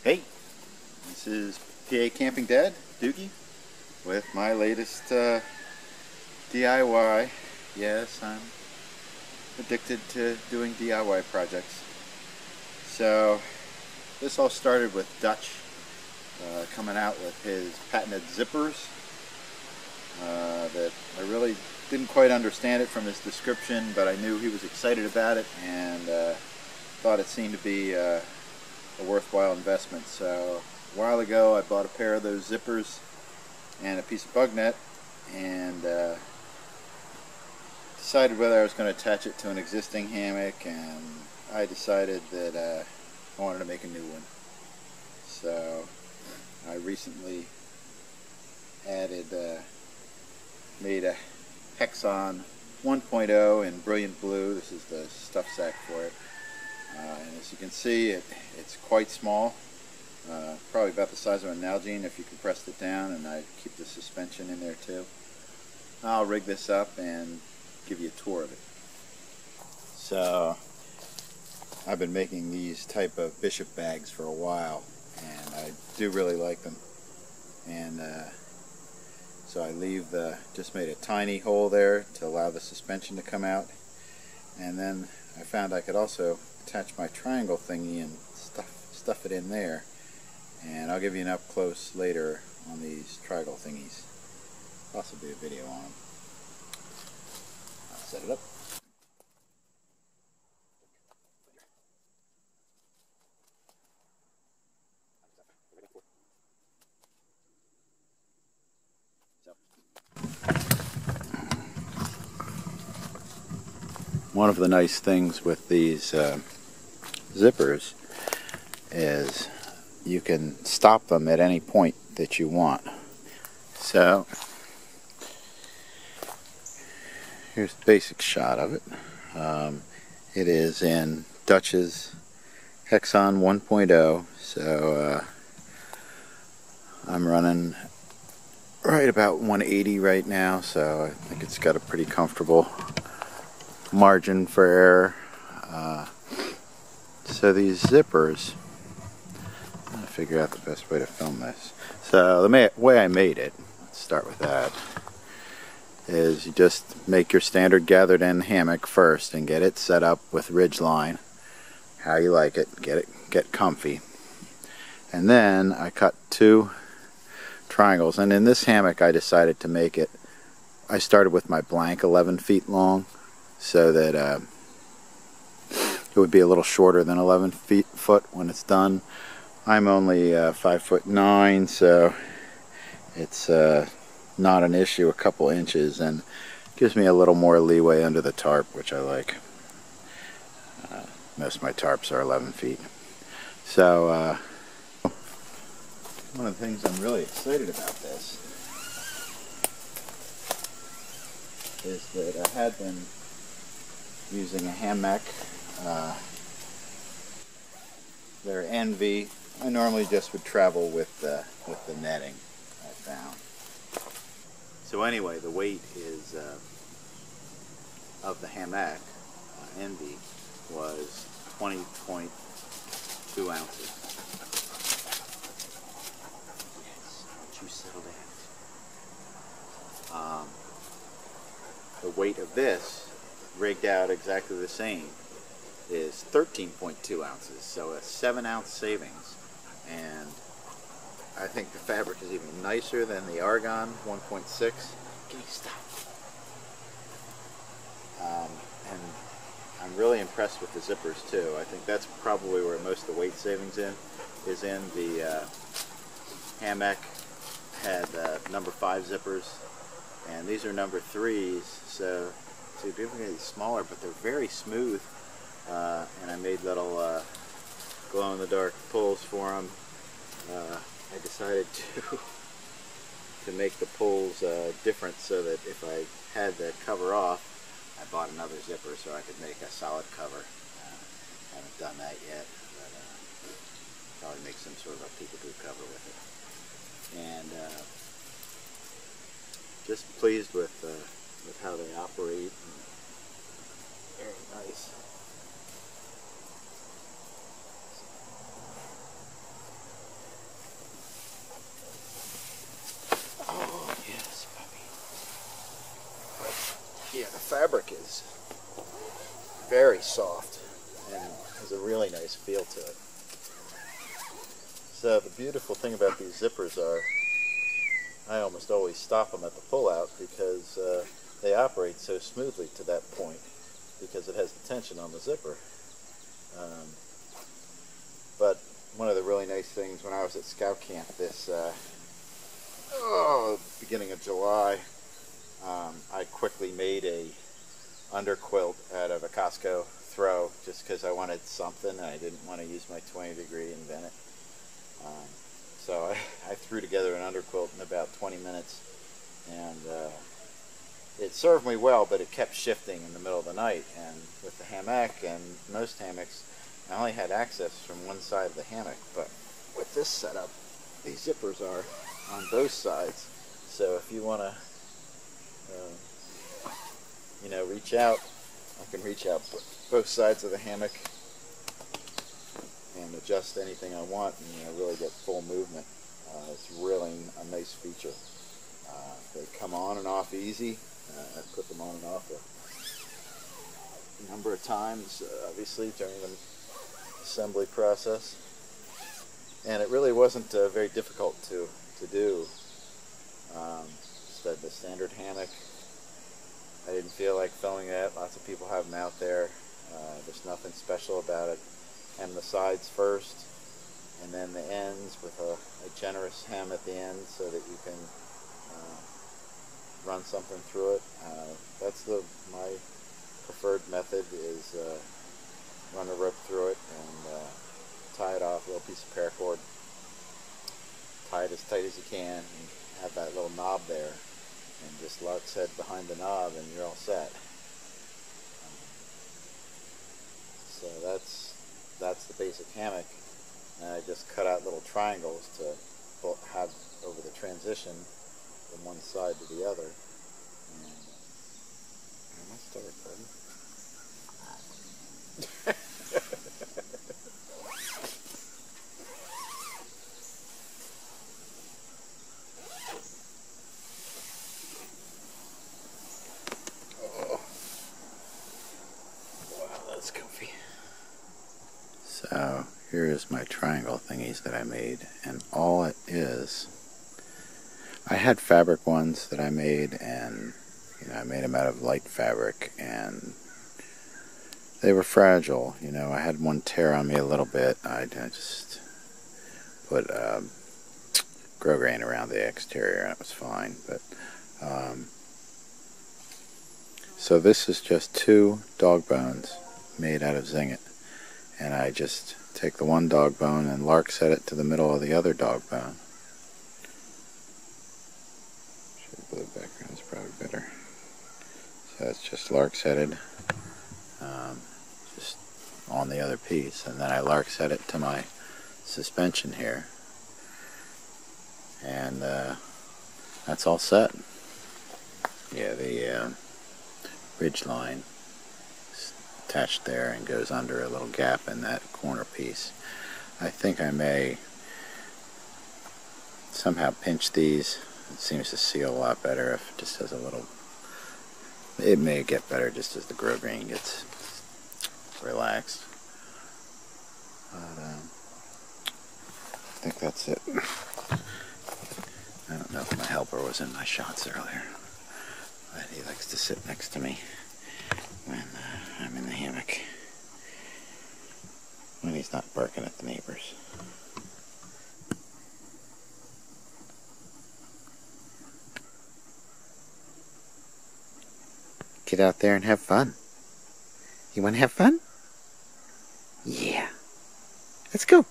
Hey, this is PA Camping Dad, Doogie, with my latest DIY. Yes, I'm addicted to doing DIY projects. So this all started with Dutch coming out with his patented zippers that I really didn't quite understand it from his description, but I knew he was excited about it and thought it seemed to be a worthwhile investment. So a while ago I bought a pair of those zippers and a piece of bugnet and decided whether I was going to attach it to an existing hammock, and I decided that I wanted to make a new one. So I recently made a Hexon 1.0 in brilliant blue. This is the stuff sack for it. And as you can see, it's quite small, probably about the size of an Nalgene if you compressed it down, and I keep the suspension in there too. I'll rig this up and give you a tour of it. So I've been making these type of bishop bags for a while, and I do really like them. And so I just made a tiny hole there to allow the suspension to come out, and then I found I could also attach my triangle thingy and stuff it in there, and I'll give you an up close later on these triangle thingies. Possibly a video on them. I'll set it up. One of the nice things with these zippers is you can stop them at any point that you want. So here's the basic shot of it. It is in Dutch's Hexon 1.0, so I'm running right about 180 right now, so I think it's got a pretty comfortable margin for error. So these zippers, I'm going to figure out the best way to film this. So the way I made it, let's start with that, is you just make your standard gathered in hammock first and get it set up with ridgeline how you like it, get comfy. And then I cut two triangles, and in this hammock I decided to make it, I started with my blank 11 feet long so that it would be a little shorter than 11 foot when it's done. I'm only 5'9", so it's not an issue, a couple inches, and gives me a little more leeway under the tarp, which I like. Most of my tarps are 11 feet. So one of the things I'm really excited about this is that I had been using a hammock. They're NV. I normally just would travel with the netting, I found. So anyway, the weight is of the hammock, NV, was 20.2 ounces. Yes, don't you settle down. The weight of this, rigged out exactly the same, is 13.2 ounces, so a 7-ounce savings. And I think the fabric is even nicer than the Argon 1.6. Give me stuff. And I'm really impressed with the zippers too. I think that's probably where most of the weight savings is in. The hammock had number 5 zippers, and these are number 3s, so significantly smaller, but they're very smooth. And I made little glow-in-the-dark pulls for them. I decided to make the pulls different so that if I had the cover off, I bought another zipper so I could make a solid cover. Haven't done that yet, but probably make some sort of a peekaboo cover with it. And just pleased with how they operate. Very nice. fabric is very soft and has a really nice feel to it. So the beautiful thing about these zippers are I almost always stop them at the pull-out because they operate so smoothly to that point because it has the tension on the zipper. But one of the really nice things when I was at scout camp this beginning of July, I quickly made a underquilt out of a Costco throw just because I wanted something and I didn't want to use my 20-degree and vent it. So I threw together an underquilt in about 20 minutes, and it served me well, but it kept shifting in the middle of the night. And with the hammock and most hammocks, I only had access from one side of the hammock, but with this setup, these zippers are on both sides. So if you want to, reach out, I can reach out both sides of the hammock and adjust anything I want and really get full movement. It's really a nice feature. They come on and off easy. I put them on and off a number of times, obviously, during the assembly process. And it really wasn't very difficult to do. The standard hammock, I didn't feel like filming it. Lots of people have them out there. There's nothing special about it. Hem the sides first, and then the ends with a generous hem at the end so that you can run something through it. That's my preferred method is run a rope through it and tie it off, a little piece of paracord. Tie it as tight as you can and have that little knob there, and just lark's head behind the knob and you're all set. So that's the basic hammock, and I just cut out little triangles to have over the transition from one side to the other. And am I still recording? Oh, wow, that's comfy. So here is my triangle thingies that I made, and all it is, I had fabric ones that I made, and I made them out of light fabric, and they were fragile. I had one tear on me a little bit. I just put grosgrain around the exterior and it was fine. But so this is just 2 dog bones made out of zinget. And I just take the one dog bone and lark set it to the middle of the other dog bone. The blue background is probably better. So it's just lark setted just on the other piece. And then I lark set it to my suspension here. And that's all set. Yeah, the ridge line attached there and goes under a little gap in that corner piece. I think I may somehow pinch these. It seems to seal a lot better if it just has a little. It may get better just as the grosgrain gets relaxed. But I think that's it. I don't know if my helper was in my shots earlier, but he likes to sit next to me when I'm in the hammock, when he's not barking at the neighbors. Get out there and have fun. You want to have fun? Yeah. Let's go.